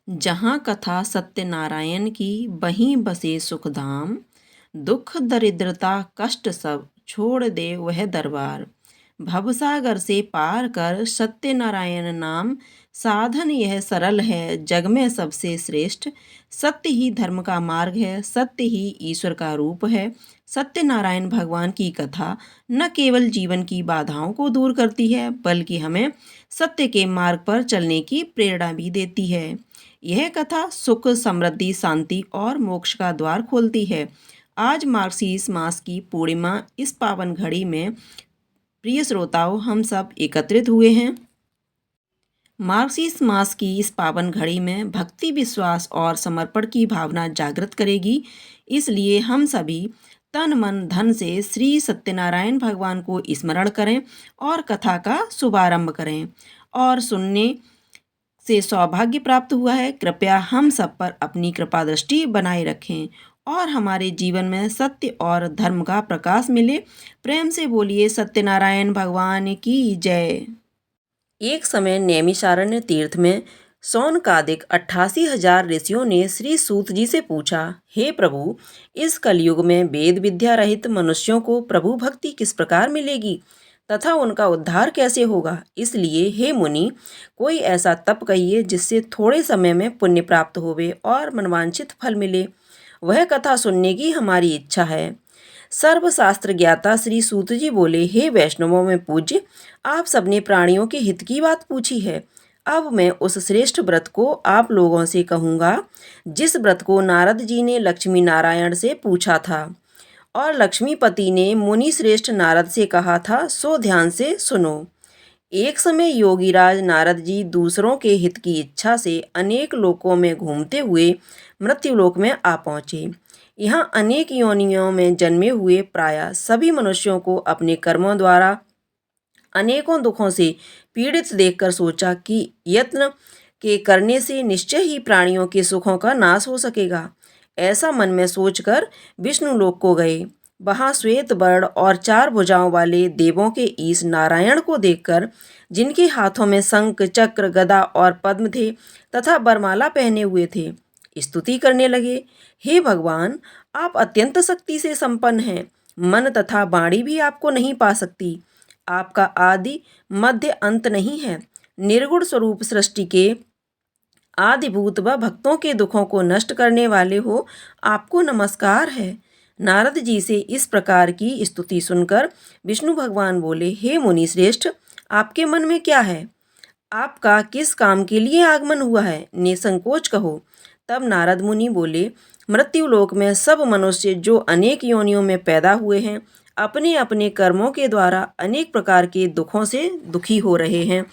जहाँ कथा सत्यनारायण की वहीं बसे सुखधाम। दुख दरिद्रता कष्ट सब छोड़ दे वह दरबार। भवसागर से पार कर सत्यनारायण नाम। साधन यह सरल है जग में सबसे श्रेष्ठ। सत्य ही धर्म का मार्ग है, सत्य ही ईश्वर का रूप है। सत्यनारायण भगवान की कथा न केवल जीवन की बाधाओं को दूर करती है, बल्कि हमें सत्य के मार्ग पर चलने की प्रेरणा भी देती है। यह कथा सुख, समृद्धि, शांति और मोक्ष का द्वार खोलती है। आज मार्गशीर्ष मास की पूर्णिमा इस पावन घड़ी में प्रिय श्रोताओं, हम सब एकत्रित हुए हैं। मार्गशीर्ष मास की इस पावन घड़ी में भक्ति, विश्वास और समर्पण की भावना जागृत करेगी। इसलिए हम सभी तन मन धन से श्री सत्यनारायण भगवान को स्मरण करें और कथा का शुभारंभ करें। और सुनने से सौभाग्य प्राप्त हुआ है, कृपया हम सब पर अपनी कृपा दृष्टि बनाए रखें और हमारे जीवन में सत्य और धर्म का प्रकाश मिले। प्रेम से बोलिए सत्यनारायण भगवान की जय। एक समय नैमिषारण्य तीर्थ में सौनकादिक 88,000 ऋषियों ने श्री सूत जी से पूछा, हे प्रभु, इस कलयुग में वेद विद्या रहित मनुष्यों को प्रभु भक्ति किस प्रकार मिलेगी तथा उनका उद्धार कैसे होगा। इसलिए हे मुनि, कोई ऐसा तप कहिए जिससे थोड़े समय में पुण्य प्राप्त होवे और मनवांछित फल मिले। वह कथा सुनने की हमारी इच्छा है। सर्वशास्त्र ज्ञाता श्री सूत जी बोले, हे वैष्णवों में पूज्य, आप सबने प्राणियों के हित की बात पूछी है। अब मैं उस श्रेष्ठ व्रत को आप लोगों से कहूँगा जिस व्रत को नारद जी ने लक्ष्मी नारायण से पूछा था और लक्ष्मीपति ने मुनि श्रेष्ठ नारद से कहा था, सो ध्यान से सुनो। एक समय योगीराज नारद जी दूसरों के हित की इच्छा से अनेक लोकों में घूमते हुए मृत्युलोक में आ पहुँचे। यहाँ अनेक योनियों में जन्मे हुए प्रायः सभी मनुष्यों को अपने कर्मों द्वारा अनेकों दुखों से पीड़ित देखकर सोचा कि यत्न के करने से निश्चय ही प्राणियों के सुखों का नाश हो सकेगा। ऐसा मन में सोचकर विष्णु लोक को गए। वहाँ श्वेत वर्ण और 4 भुजाओं वाले देवों के ईश नारायण को देखकर, जिनके हाथों में शंख, चक्र, गदा और पद्म थे तथा वरमाला पहने हुए थे, स्तुति करने लगे। हे भगवान, आप अत्यंत शक्ति से संपन्न हैं। मन तथा वाणी भी आपको नहीं पा सकती। आपका आदि मध्य अंत नहीं है। निर्गुण स्वरूप सृष्टि के आदिभूत व भक्तों के दुखों को नष्ट करने वाले हो, आपको नमस्कार है। नारद जी से इस प्रकार की स्तुति सुनकर विष्णु भगवान बोले, हे मुनि श्रेष्ठ, आपके मन में क्या है? आपका किस काम के लिए आगमन हुआ है? निसंकोच कहो। तब नारद मुनि बोले, मृत्युलोक में सब मनुष्य जो अनेक योनियों में पैदा हुए हैं, अपने अपने कर्मों के द्वारा अनेक प्रकार के दुखों से दुखी हो रहे हैं।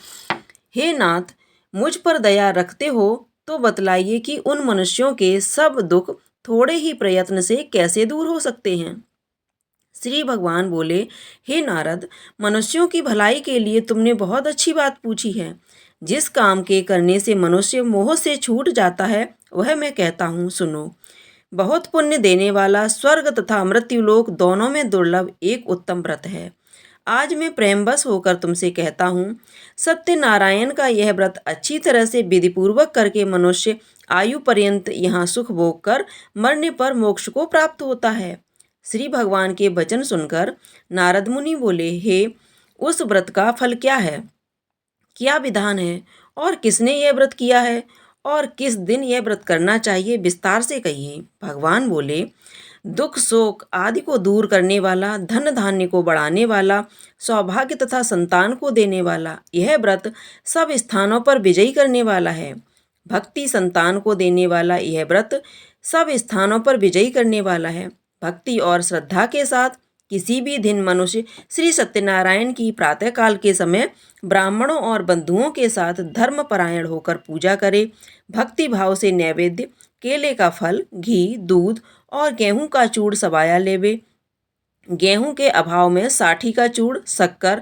हे नाथ, मुझ पर दया रखते हो तो बतलाइए कि उन मनुष्यों के सब दुख थोड़े ही प्रयत्न से कैसे दूर हो सकते हैं। श्री भगवान बोले, हे नारद, मनुष्यों की भलाई के लिए तुमने बहुत अच्छी बात पूछी है। जिस काम के करने से मनुष्य मोह से छूट जाता है, वह मैं कहता हूँ, सुनो। बहुत पुण्य देने वाला स्वर्ग तथा मृत्युलोक दोनों में दुर्लभ एक उत्तम व्रत है। आज मैं प्रेमवश होकर तुमसे कहता हूँ, सत्यनारायण का यह व्रत अच्छी तरह से विधिपूर्वक करके मनुष्य आयु पर्यंत यहाँ सुख भोग कर मरने पर मोक्ष को प्राप्त होता है। श्री भगवान के वचन सुनकर नारद मुनि बोले, हे, उस व्रत का फल क्या है, क्या विधान है और किसने यह व्रत किया है और किस दिन यह व्रत करना चाहिए, विस्तार से कहिए। भगवान बोले, दुख शोक आदि को दूर करने वाला, धन धान्य को बढ़ाने वाला, सौभाग्य तथा संतान को देने वाला यह व्रत सब स्थानों पर विजयी करने वाला है। भक्ति संतान को देने वाला यह व्रत सब स्थानों पर विजयी करने वाला है। भक्ति और श्रद्धा के साथ किसी भी दिन मनुष्य श्री सत्यनारायण की प्रातःकाल के समय ब्राह्मणों और बंधुओं के साथ धर्मपरायण होकर पूजा करे। भक्ति भाव से नैवेद्य, केले का फल, घी, दूध और गेहूं का चूड़ सबाया लेवे। गेहूं के अभाव में साठी का चूड़, शक्कर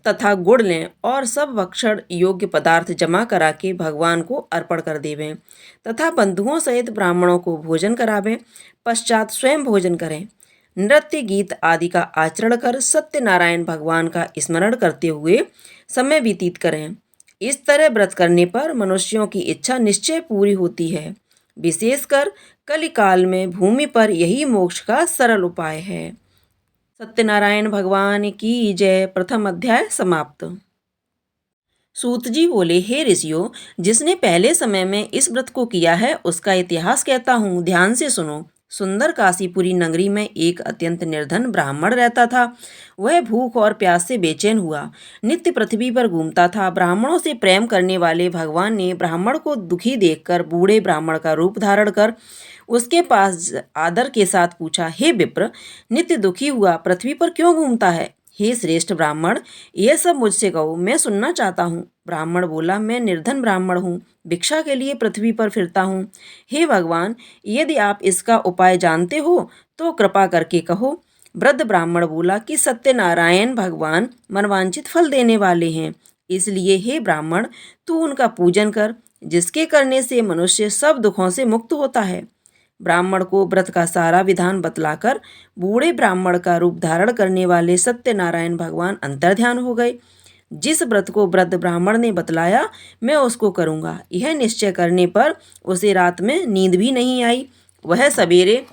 तथा गुड़ लें और सब भक्षण योग्य पदार्थ जमा करा के भगवान को अर्पण कर देवें तथा बंधुओं सहित ब्राह्मणों को भोजन करावें। पश्चात स्वयं भोजन करें। नृत्य, गीत आदि का आचरण कर सत्यनारायण भगवान का स्मरण करते हुए समय व्यतीत करें। इस तरह व्रत करने पर मनुष्यों की इच्छा निश्चय पूरी होती है। विशेषकर कलिकाल में भूमि पर यही मोक्ष का सरल उपाय है। सत्यनारायण भगवान की जय। प्रथम अध्याय समाप्त। सूत जी बोले, हे ऋषियों, जिसने पहले समय में इस व्रत को किया है उसका इतिहास कहता हूँ, ध्यान से सुनो। सुंदर काशीपुरी नगरी में एक अत्यंत निर्धन ब्राह्मण रहता था। वह भूख और प्यास से बेचैन हुआ नित्य पृथ्वी पर घूमता था। ब्राह्मणों से प्रेम करने वाले भगवान ने ब्राह्मण को दुखी देखकर बूढ़े ब्राह्मण का रूप धारण कर उसके पास आदर के साथ पूछा, हे विप्र, नित्य दुखी हुआ पृथ्वी पर क्यों घूमता है? हे श्रेष्ठ ब्राह्मण, यह सब मुझसे कहो, मैं सुनना चाहता हूँ। ब्राह्मण बोला, मैं निर्धन ब्राह्मण हूँ, भिक्षा के लिए पृथ्वी पर फिरता हूँ। हे भगवान, यदि आप इसका उपाय जानते हो तो कृपा करके कहो। वृद्ध ब्राह्मण बोला कि सत्यनारायण भगवान मनवांछित फल देने वाले हैं, इसलिए हे ब्राह्मण, तू उनका पूजन कर, जिसके करने से मनुष्य सब दुखों से मुक्त होता है। ब्राह्मण को व्रत का सारा विधान बतलाकर बूढ़े ब्राह्मण का रूप धारण करने वाले सत्यनारायण भगवान अंतर्ध्यान हो गए। जिस व्रत को वृद्ध ब्राह्मण ने बतलाया मैं उसको करूँगा, यह निश्चय करने पर उसे रात में नींद भी नहीं आई। वह सवेरे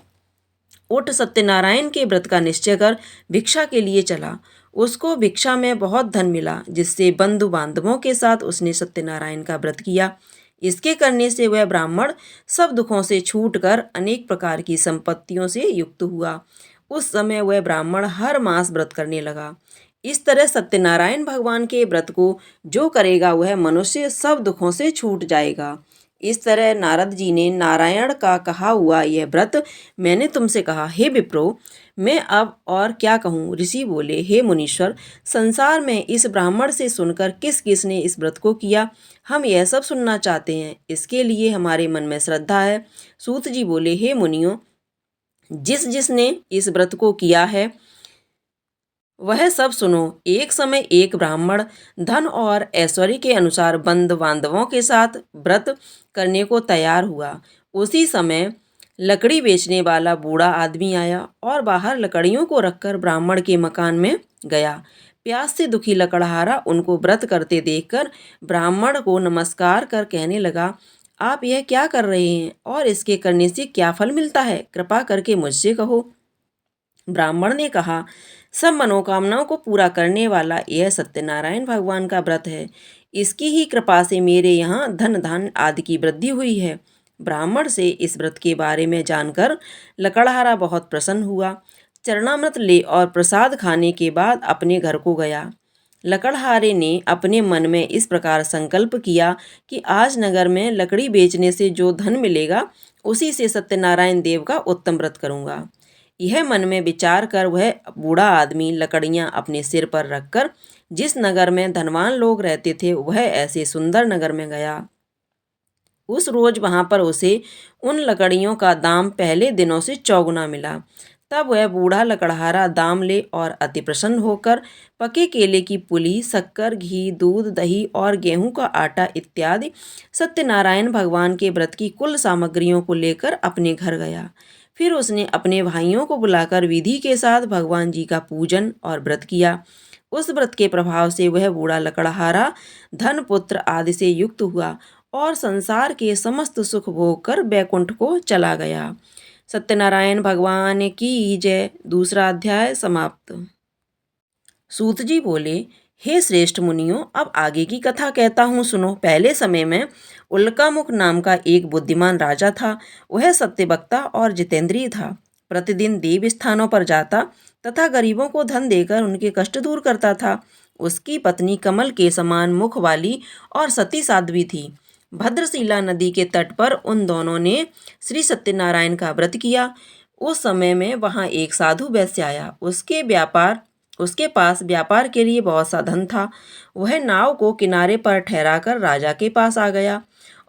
उठ सत्यनारायण के व्रत का निश्चय कर भिक्षा के लिए चला। उसको भिक्षा में बहुत धन मिला, जिससे बंधु बांधवों के साथ उसने सत्यनारायण का व्रत किया। इसके करने से वह ब्राह्मण सब दुखों से छूटकर अनेक प्रकार की संपत्तियों से युक्त हुआ। उस समय वह ब्राह्मण हर मास व्रत करने लगा। इस तरह सत्यनारायण भगवान के व्रत को जो करेगा वह मनुष्य सब दुखों से छूट जाएगा। इस तरह नारद जी ने नारायण का कहा हुआ यह व्रत मैंने तुमसे कहा। हे विप्रो, मैं अब और क्या कहूँ? ऋषि बोले, हे मुनीश्वर, संसार में इस ब्राह्मण से सुनकर किस किस ने इस व्रत को किया, हम यह सब सुनना चाहते हैं। इसके लिए हमारे मन में श्रद्धा है। सूत जी बोले, हे मुनियों, जिस जिसने इस व्रत को किया है वह सब सुनो। एक समय एक ब्राह्मण धन और ऐश्वर्य के अनुसार बंधु बांधवों के साथ व्रत करने को तैयार हुआ। उसी समय लकड़ी बेचने वाला बूढ़ा आदमी आया और बाहर लकड़ियों को रखकर ब्राह्मण के मकान में गया। प्यास से दुखी लकड़हारा उनको व्रत करते देखकर ब्राह्मण को नमस्कार कर कहने लगा, आप यह क्या कर रहे हैं और इसके करने से क्या फल मिलता है? कृपा करके मुझसे कहो। ब्राह्मण ने कहा, सब मनोकामनाओं को पूरा करने वाला यह सत्यनारायण भगवान का व्रत है। इसकी ही कृपा से मेरे यहाँ धन धान आदि की वृद्धि हुई है। ब्राह्मण से इस व्रत के बारे में जानकर लकड़हारा बहुत प्रसन्न हुआ। चरणामृत ले और प्रसाद खाने के बाद अपने घर को गया। लकड़हारे ने अपने मन में इस प्रकार संकल्प किया कि आज नगर में लकड़ी बेचने से जो धन मिलेगा उसी से सत्यनारायण देव का उत्तम व्रत करूँगा। यह मन में विचार कर वह बूढ़ा आदमी लकड़ियां अपने सिर पर रखकर जिस नगर में धनवान लोग रहते थे वह ऐसे सुंदर नगर में गया। उस रोज वहां पर उसे उन लकड़ियों का दाम पहले दिनों से चौगुना मिला। तब वह बूढ़ा लकड़हारा दाम ले और अति प्रसन्न होकर पके केले की पुली, शक्कर, घी, दूध, दही और गेहूं का आटा इत्यादि सत्यनारायण भगवान के व्रत की कुल सामग्रियों को लेकर अपने घर गया। फिर उसने अपने भाइयों को बुलाकर विधि के साथ भगवान जी का पूजन और व्रत किया। उस व्रत के प्रभाव से वह बूढ़ा लकड़हारा धन, पुत्र आदि से युक्त हुआ और संसार के समस्त सुख भोग कर बैकुंठ को चला गया। सत्यनारायण भगवान की जय। दूसरा अध्याय समाप्त। सूत जी बोले, हे श्रेष्ठ मुनियों, अब आगे की कथा कहता हूँ, सुनो। पहले समय में उल्कामुख नाम का एक बुद्धिमान राजा था। वह सत्यवक्ता और जितेंद्रिय था। प्रतिदिन देव स्थानों पर जाता तथा गरीबों को धन देकर उनके कष्ट दूर करता था। उसकी पत्नी कमल के समान मुख वाली और सती साध्वी थी। भद्रशिला नदी के तट पर उन दोनों ने श्री सत्यनारायण का व्रत किया। उस समय में वहाँ एक साधु वैश्य आया। उसके पास व्यापार के लिए बहुत सा धन था। वह नाव को किनारे पर ठहराकर राजा के पास आ गया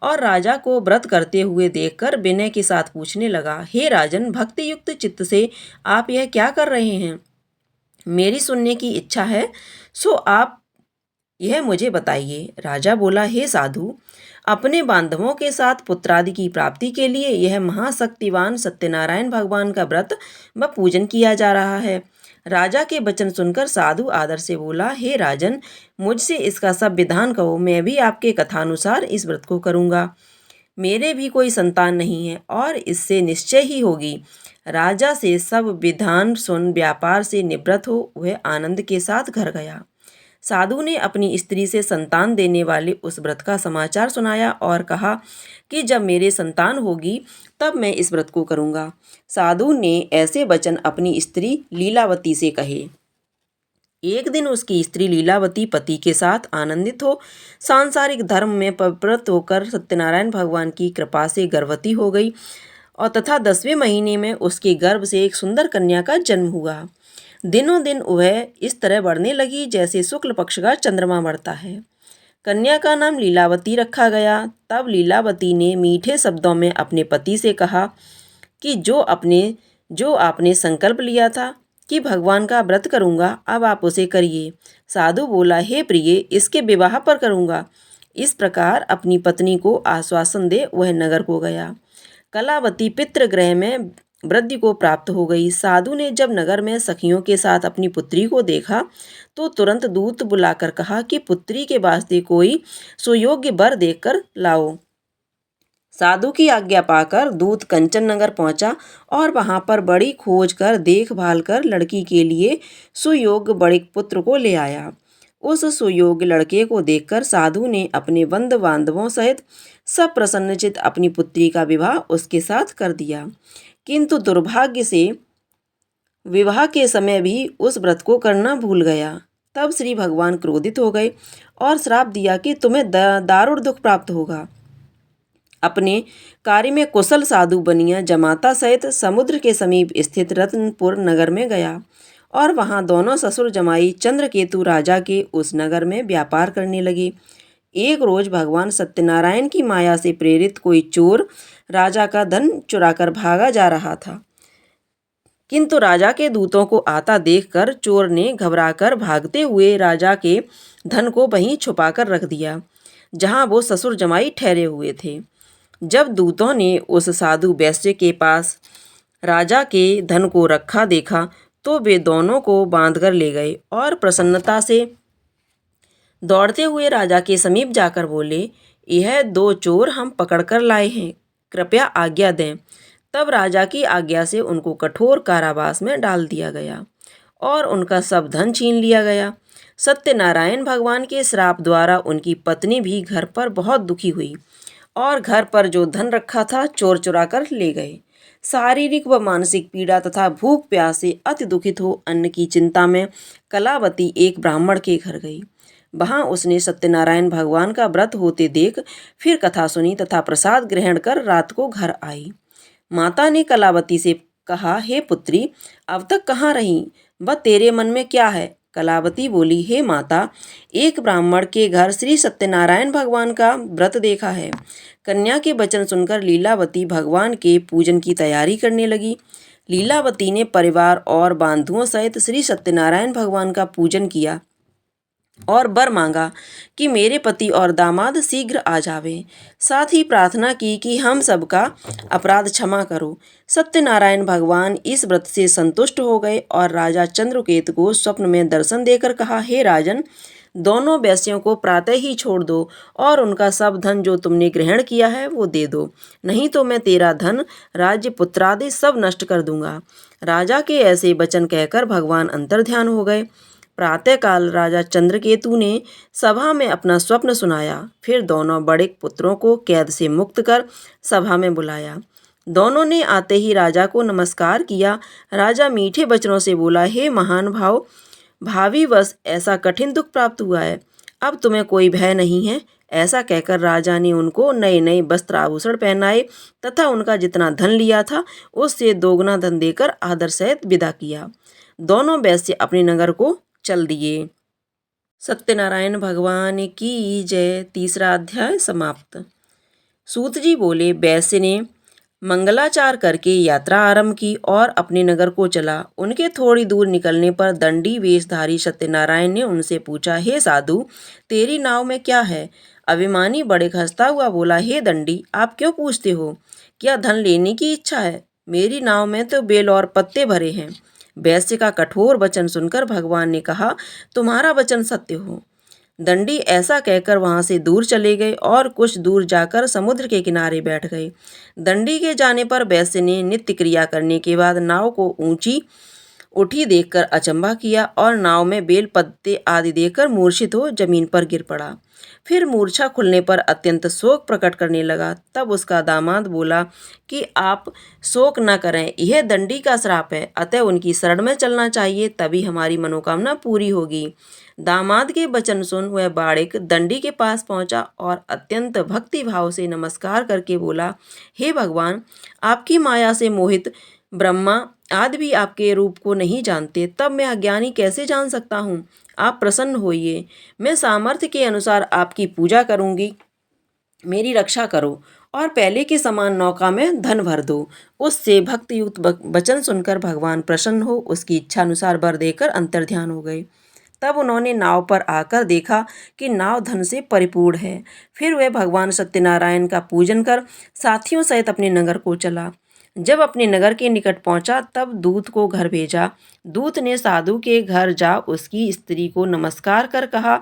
और राजा को व्रत करते हुए देखकर विनय के साथ पूछने लगा, हे राजन, भक्ति युक्त चित्त से आप यह क्या कर रहे हैं? मेरी सुनने की इच्छा है, सो आप यह मुझे बताइए। राजा बोला, हे साधु, अपने बांधवों के साथ पुत्रादि की प्राप्ति के लिए यह महाशक्तिवान सत्यनारायण भगवान का व्रत व पूजन किया जा रहा है। राजा के वचन सुनकर साधु आदर से बोला, हे राजन, मुझसे इसका सब विधान कहो, मैं भी आपके कथानुसार इस व्रत को करूँगा। मेरे भी कोई संतान नहीं है और इससे निश्चय ही होगी। राजा से सब विधान सुन व्यापार से निवृत्त हो वह आनंद के साथ घर गया। साधु ने अपनी स्त्री से संतान देने वाले उस व्रत का समाचार सुनाया और कहा कि जब मेरे संतान होगी तब मैं इस व्रत को करूँगा। साधु ने ऐसे वचन अपनी स्त्री लीलावती से कहे। एक दिन उसकी स्त्री लीलावती पति के साथ आनंदित हो सांसारिक धर्म में प्रवृत्त होकर सत्यनारायण भगवान की कृपा से गर्भवती हो गई और तथा 10वें महीने में उसके गर्भ से एक सुंदर कन्या का जन्म हुआ। दिनों दिन वह इस तरह बढ़ने लगी जैसे शुक्ल पक्ष का चंद्रमा बढ़ता है। कन्या का नाम लीलावती रखा गया। तब लीलावती ने मीठे शब्दों में अपने पति से कहा कि जो आपने संकल्प लिया था कि भगवान का व्रत करूँगा, अब आप उसे करिए। साधु बोला, हे प्रिय, इसके विवाह पर करूँगा। इस प्रकार अपनी पत्नी को आश्वासन दे वह नगर को गया। कलावती पितृगृह में वृद्धि को प्राप्त हो गई। साधु ने जब नगर में सखियों के साथ अपनी पुत्री को देखा तो तुरंत दूत बुलाकर कहा कि पुत्री के वास्ते कोई सुयोग्य वर देखकर लाओ। साधु की आज्ञा पाकर दूत कंचन नगर पहुंचा और वहां पर बड़ी खोज कर देखभाल कर लड़की के लिए सुयोग्य बड़े पुत्र को ले आया। उस सुयोग्य लड़के को देखकर साधु ने अपने बंधु बांधवों सहित सब प्रसन्नचित अपनी पुत्री का विवाह उसके साथ कर दिया। किंतु दुर्भाग्य से विवाह के समय भी उस व्रत को करना भूल गया। तब श्री भगवान क्रोधित हो गए और श्राप दिया कि तुम्हें दारुण दुख प्राप्त होगा। अपने कार्य में कुशल साधु बनिया जमाता सहित समुद्र के समीप स्थित रत्नपुर नगर में गया और वहां दोनों ससुर जमाई चंद्रकेतु राजा के उस नगर में व्यापार करने लगे। एक रोज भगवान सत्यनारायण की माया से प्रेरित कोई चोर राजा का धन चुराकर भागा जा रहा था, किंतु राजा के दूतों को आता देखकर चोर ने घबराकर भागते हुए राजा के धन को वहीं छुपाकर रख दिया जहां वो ससुर जमाई ठहरे हुए थे। जब दूतों ने उस साधु वैश्य के पास राजा के धन को रखा देखा तो वे दोनों को बांधकर ले गए और प्रसन्नता से दौड़ते हुए राजा के समीप जाकर बोले, यह 2 चोर हम पकड़कर लाए हैं, कृपया आज्ञा दें। तब राजा की आज्ञा से उनको कठोर कारावास में डाल दिया गया और उनका सब धन छीन लिया गया। सत्यनारायण भगवान के श्राप द्वारा उनकी पत्नी भी घर पर बहुत दुखी हुई और घर पर जो धन रखा था चोर चुरा कर ले गए। शारीरिक व मानसिक पीड़ा तथा भूख प्यास से अति दुखित हो अन्न की चिंता में कलावती एक ब्राह्मण के घर गई। वहां उसने सत्यनारायण भगवान का व्रत होते देख फिर कथा सुनी तथा प्रसाद ग्रहण कर रात को घर आई। माता ने कलावती से कहा, हे पुत्री, अब तक कहाँ रही, वह तेरे मन में क्या है? कलावती बोली, हे माता, एक ब्राह्मण के घर श्री सत्यनारायण भगवान का व्रत देखा है। कन्या के वचन सुनकर लीलावती भगवान के पूजन की तैयारी करने लगी। लीलावती ने परिवार और बंधुओं सहित श्री सत्यनारायण भगवान का पूजन किया और वर मांगा कि मेरे पति और दामाद शीघ्र आ जावें। साथ ही प्रार्थना की कि हम सबका अपराध क्षमा करो। सत्यनारायण भगवान इस व्रत से संतुष्ट हो गए और राजा चंद्रकेतु को स्वप्न में दर्शन देकर कहा, हे राजन, दोनों वैश्यों को प्रातः ही छोड़ दो और उनका सब धन जो तुमने ग्रहण किया है वो दे दो, नहीं तो मैं तेरा धन, राज्य, पुत्रादि सब नष्ट कर दूंगा। राजा के ऐसे वचन कहकर भगवान अंतर्ध्यान हो गए। प्रातःकाल राजा चंद्रकेतु ने सभा में अपना स्वप्न सुनाया। फिर दोनों बड़े पुत्रों को कैद से मुक्त कर सभा में बुलाया। दोनों ने आते ही राजा को नमस्कार किया। राजा मीठे वचनों से बोला, हे महान भाव, भावी वश ऐसा कठिन दुख प्राप्त हुआ है, अब तुम्हें कोई भय नहीं है। ऐसा कहकर राजा ने उनको नए नए वस्त्र आभूषण पहनाए तथा उनका जितना धन लिया था उससे दोगुना धन देकर आदर सहित विदा किया। दोनों वैश्य अपने नगर को चल दिए। सत्यनारायण भगवान की जय। 3रा अध्याय समाप्त। सूत जी बोले, वैश्य ने मंगलाचार करके यात्रा आरंभ की और अपने नगर को चला। उनके थोड़ी दूर निकलने पर दंडी वेशधारी सत्यनारायण ने उनसे पूछा, हे साधु, तेरी नाव में क्या है? अभिमानी बड़े हंसता हुआ बोला, हे दंडी, आप क्यों पूछते हो? क्या धन लेने की इच्छा है? मेरी नाव में तो बेल और पत्ते भरे हैं। वैश्य का कठोर वचन सुनकर भगवान ने कहा, तुम्हारा वचन सत्य हो। दंडी ऐसा कहकर वहां से दूर चले गए और कुछ दूर जाकर समुद्र के किनारे बैठ गए। दंडी के जाने पर वैश्य ने नित्य क्रिया करने के बाद नाव को ऊंची उठी देखकर अचंभा किया और नाव में बेल पत्ते आदि देखकर मूर्छित हो जमीन पर गिर पड़ा। फिर मूर्छा खुलने पर अत्यंत शोक प्रकट करने लगा। तब उसका दामाद बोला कि आप शोक न करें, यह दंडी का श्राप है, अतः उनकी शरण में चलना चाहिए, तभी हमारी मनोकामना पूरी होगी। दामाद के वचन सुन वह बाड़िक दंडी के पास पहुंचा और अत्यंत भक्ति भाव से नमस्कार करके बोला, हे भगवान, आपकी माया से मोहित ब्रह्मा आदि भी आपके रूप को नहीं जानते, तब मैं अज्ञानी कैसे जान सकता हूँ। आप प्रसन्न होइए, मैं सामर्थ्य के अनुसार आपकी पूजा करूँगी, मेरी रक्षा करो और पहले के समान नौका में धन भर दो। उससे भक्ति युक्त वचन सुनकर भगवान प्रसन्न हो उसकी इच्छा अनुसार वर देकर अंतर्ध्यान हो गए। तब उन्होंने नाव पर आकर देखा कि नाव धन से परिपूर्ण है। फिर वह भगवान सत्यनारायण का पूजन कर साथियों सहित अपने नगर को चला। जब अपने नगर के निकट पहुंचा तब दूत को घर भेजा। दूत ने साधु के घर जा उसकी स्त्री को नमस्कार कर कहा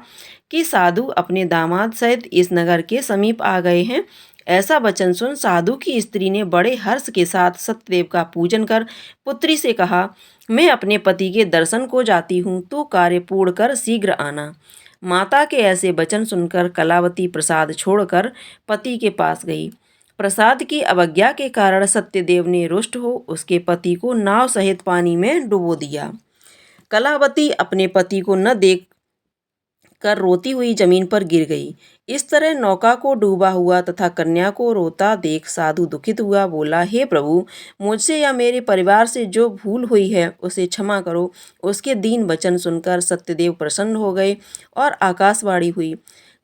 कि साधु अपने दामाद सहित इस नगर के समीप आ गए हैं। ऐसा वचन सुन साधु की स्त्री ने बड़े हर्ष के साथ सत्यदेव का पूजन कर पुत्री से कहा, मैं अपने पति के दर्शन को जाती हूँ, तू कार्य पूर्ण कर शीघ्र आना। माता के ऐसे वचन सुनकर कलावती प्रसाद छोड़कर पति के पास गई। प्रसाद की अवज्ञा के कारण सत्यदेव ने रुष्ट हो उसके पति को नाव सहित पानी में डुबो दिया। कलावती अपने पति को न देख कर रोती हुई जमीन पर गिर गई। इस तरह नौका को डूबा हुआ तथा कन्या को रोता देख साधु दुखित हुआ, बोला, हे प्रभु, मुझसे या मेरे परिवार से जो भूल हुई है उसे क्षमा करो। उसके दीन वचन सुनकर सत्यदेव प्रसन्न हो गए और आकाशवाणी हुई,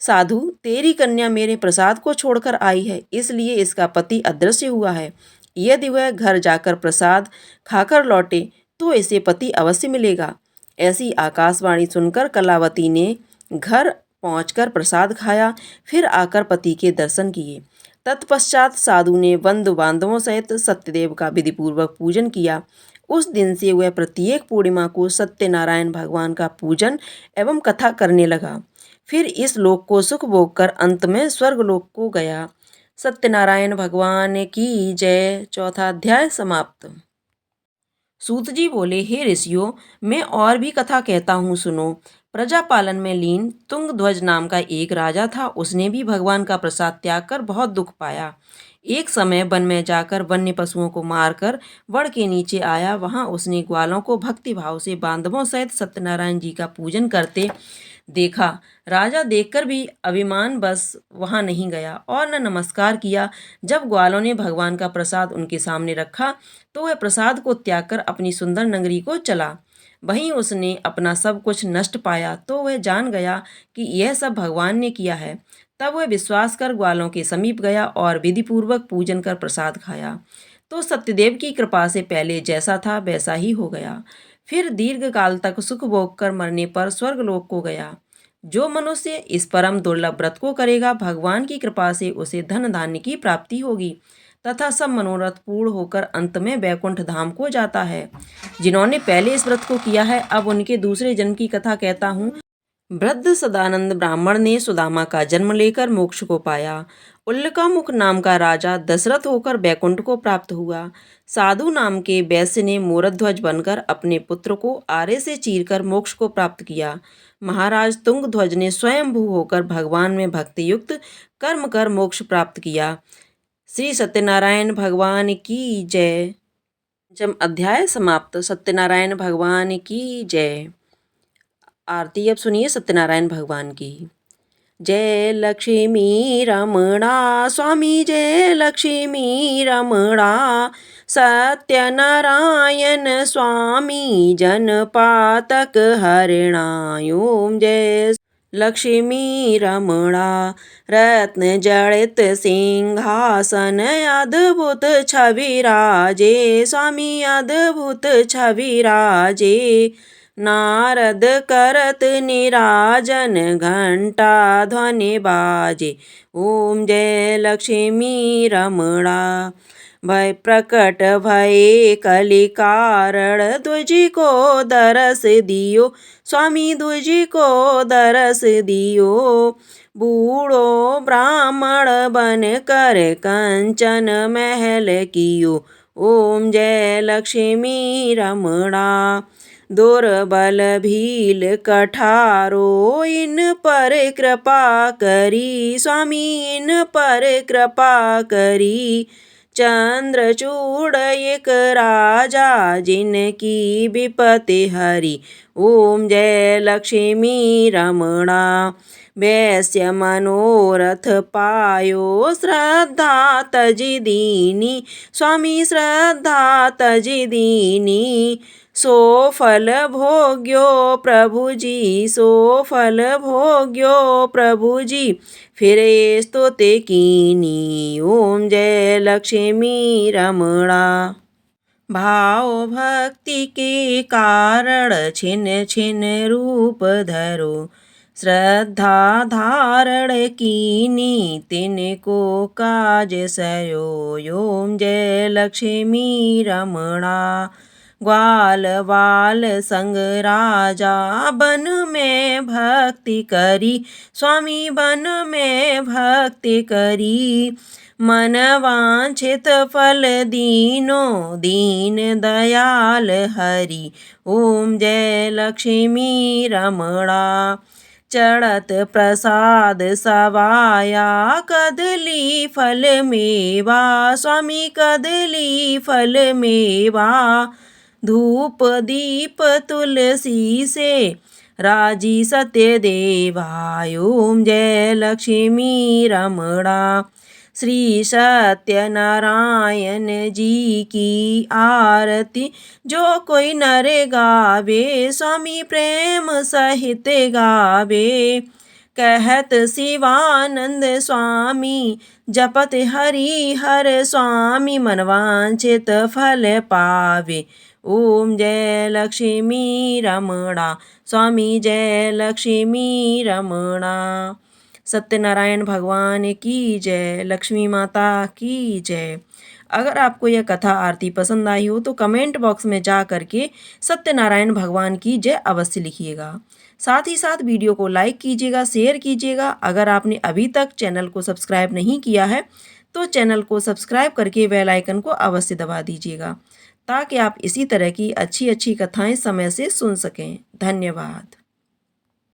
साधु, तेरी कन्या मेरे प्रसाद को छोड़कर आई है, इसलिए इसका पति अदृश्य हुआ है। यदि वह घर जाकर प्रसाद खाकर लौटे तो इसे पति अवश्य मिलेगा। ऐसी आकाशवाणी सुनकर कलावती ने घर पहुंचकर प्रसाद खाया, फिर आकर पति के दर्शन किए। तत्पश्चात साधु ने बंधु बांधवों सहित सत्यदेव का विधिपूर्वक पूजन किया। उस दिन से वह प्रत्येक पूर्णिमा को सत्यनारायण भगवान का पूजन एवं कथा करने लगा। फिर इस लोक को सुख भोग कर अंत में स्वर्ग लोक को गया। सत्यनारायण भगवान की जय। चौथा अध्याय समाप्त। सूत जी बोले, हे ऋषियों, मैं और भी कथा कहता हूँ, सुनो। प्रजा पालन में लीन तुंगध्वज नाम का एक राजा था। उसने भी भगवान का प्रसाद त्याग कर बहुत दुख पाया। एक समय वन में जाकर वन्य पशुओं को मारकर वड़ के नीचे आया। वहां उसने ग्वालों को भक्ति भाव से बांधवों सहित सत्यनारायण जी का पूजन करते देखा। राजा देखकर भी अभिमान बस वहां नहीं गया और न नमस्कार किया। जब ग्वालों ने भगवान का प्रसाद उनके सामने रखा तो वह प्रसाद को त्याग कर अपनी सुंदर नगरी को चला। वहीं उसने अपना सब कुछ नष्ट पाया तो वह जान गया कि यह सब भगवान ने किया है। तब वह विश्वास कर ग्वालों के समीप गया और विधिपूर्वक पूजन कर प्रसाद खाया तो सत्यदेव की कृपा से पहले जैसा था वैसा ही हो गया। फिर दीर्घ काल तक सुख भोग कर मरने पर स्वर्गलोक को गया। जो मनुष्य इस परम दुर्लभ व्रत को करेगा, भगवान की कृपा से उसे धन धान्य की प्राप्ति होगी तथा सब मनोरथ पूर्ण होकर अंत में वैकुंठ धाम को जाता है। जिन्होंने पहले इस व्रत को किया है, अब उनके दूसरे जन्म की कथा कहता हूँ। वृद्ध सदानंद ब्राह्मण ने सुदामा का जन्म लेकर मोक्ष को पाया। उल्कामुख नाम का राजा दशरथ होकर बैकुंठ को प्राप्त हुआ। साधु नाम के वैश्य ने मोरध्वज बनकर अपने पुत्र को आरे से चीरकर मोक्ष को प्राप्त किया। महाराज तुंगध्वज ने स्वयंभू होकर भगवान में भक्ति युक्त कर्म कर मोक्ष प्राप्त किया। श्री सत्यनारायण भगवान की जय। पंचम अध्याय समाप्त। सत्यनारायण भगवान की जय। आरती अब सुनिए सत्यनारायण भगवान की। जय लक्ष्मी रमणा स्वामी, जय लक्ष्मी रमणा। सत्यनारायण स्वामी जन पातक हरिणायों। जय लक्ष्मी रमणा। रत्न जड़ित सिंहासन अद्भुत छवि राजे, स्वामी अद्भुत छवि राजे। नारद करत निराजन घंटा ध्वनि बाजे। ओम जय लक्ष्मी रमणा। भय प्रकट भये कलि कारण तुझी को दरस दियो। स्वामी तुझी को दरस दियो। बूढ़ो ब्राह्मण बन कर कंचन महल कियो। ओम जय लक्ष्मी रमणा। दुर्बल भील कठारो इन पर कृपा करी। स्वामी इन पर कृपा करी। चंद्रचूड़ एक राजा जिनकी विपत्ति हरी। ओम जय लक्ष्मी रमणा। वैश्य मनोरथ पायो श्रद्धा तजी दीनी। स्वामी श्रद्धा तजी दीनी। सो फल भोग्यो प्रभु जी। सो फल भोग्यो प्रभु जी। फिर स्तुति कीनी। ओम जय लक्ष्मी रमणा। भाव भक्ति के कारण छिन छिन रूप धरो। श्रद्धा धारण कीनी तिनको काज सयो। ओम जय लक्ष्मी रमणा। ग्वाल बाल संग राजा बन में भक्ति करी। स्वामी बन में भक्ति करी। मन वांछित फल दीनो दीन दयाल हरि। ओम जय लक्ष्मी रमणा। चढ़त प्रसाद सवाया कदली फल मेवा। स्वामी कदली फल मेवा। धूप दीप तुलसी से राजी सत्य देवा। ओम जय लक्ष्मी रमणा। श्री सत्यनारायण जी की आरती जो कोई नर गावे। स्वामी प्रेम सहित गावे। कहत शिवानंद स्वामी जपत हरि हर स्वामी। मनवांछित फल पावे। ओम जय लक्ष्मी रमणा। स्वामी जय लक्ष्मी रमणा। सत्यनारायण भगवान की जय। लक्ष्मी माता की जय। अगर आपको यह कथा आरती पसंद आई हो तो कमेंट बॉक्स में जा करके सत्यनारायण भगवान की जय अवश्य लिखिएगा। साथ ही साथ वीडियो को लाइक कीजिएगा, शेयर कीजिएगा। अगर आपने अभी तक चैनल को सब्सक्राइब नहीं किया है तो चैनल को सब्सक्राइब करके बेल आइकन को अवश्य दबा दीजिएगा ताकि आप इसी तरह की अच्छी अच्छी कथाएं समय से सुन सकें। धन्यवाद।